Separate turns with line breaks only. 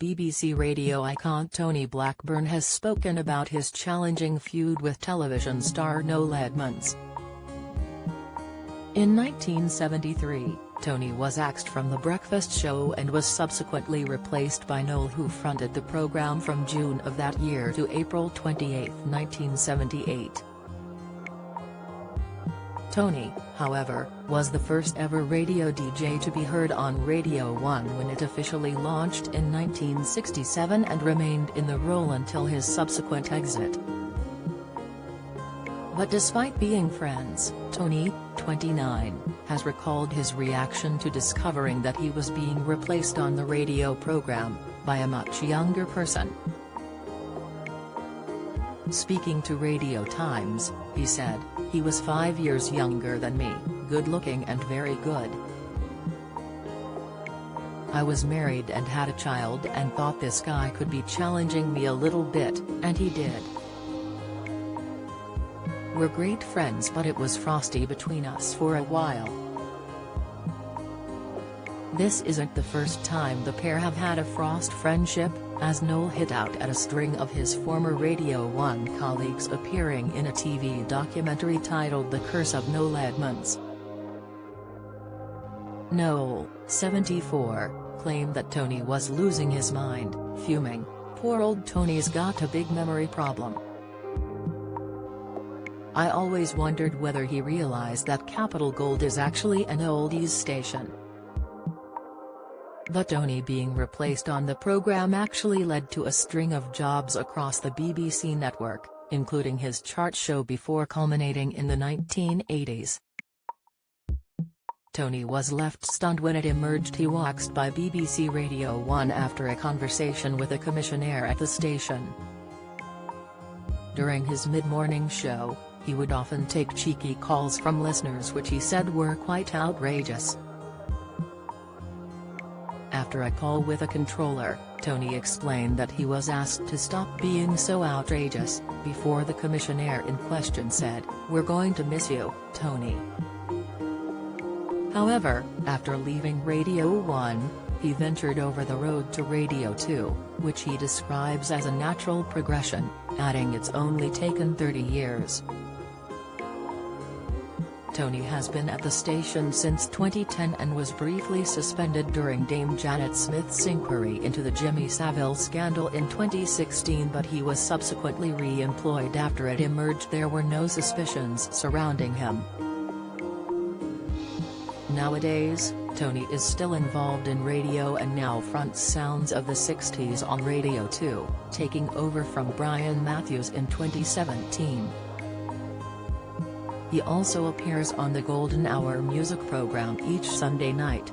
BBC radio icon Tony Blackburn has spoken about his challenging feud with television star Noel Edmonds. In 1973, Tony was axed from The Breakfast Show and was subsequently replaced by Noel, who fronted the program from June of that year to April 28, 1978. Tony, however, was the first ever radio DJ to be heard on Radio 1 when it officially launched in 1967 and remained in the role until his subsequent exit. But despite being friends, Tony, 29, has recalled his reaction to discovering that he was being replaced on the radio program by a much younger person. Speaking to Radio Times, he said, "He was 5 years younger than me, good-looking and very good. I was married and had a child and thought this guy could be challenging me a little bit, and he did. We're great friends, but it was frosty between us for a while. This isn't the first time the pair have had a frost friendship, as Noel hit out at a string of his former Radio 1 colleagues appearing in a TV documentary titled The Curse of Noel Edmonds. Noel, 74, claimed that Tony was losing his mind, fuming, "Poor old Tony's got a big memory problem. I always wondered whether he realized that Capital Gold is actually an oldies station." But Tony being replaced on the program actually led to a string of jobs across the BBC network, including his chart show before culminating in the 1980s. Tony was left stunned when it emerged he was axed by BBC Radio 1 after a conversation with a commissionaire at the station. During his mid-morning show, he would often take cheeky calls from listeners which he said were quite outrageous. After a call with a controller, Tony explained that he was asked to stop being so outrageous, before the commissionaire in question said, "We're going to miss you, Tony." However, after leaving Radio 1, he ventured over the road to Radio 2, which he describes as a natural progression, adding it's only taken 30 years. Tony has been at the station since 2010 and was briefly suspended during Dame Janet Smith's inquiry into the Jimmy Savile scandal in 2016, but he was subsequently re-employed after it emerged there were no suspicions surrounding him. Nowadays, Tony is still involved in radio and now fronts sounds of the 60s on Radio 2, taking over from Brian Matthews in 2017. He also appears on the Golden Hour music program each Sunday night.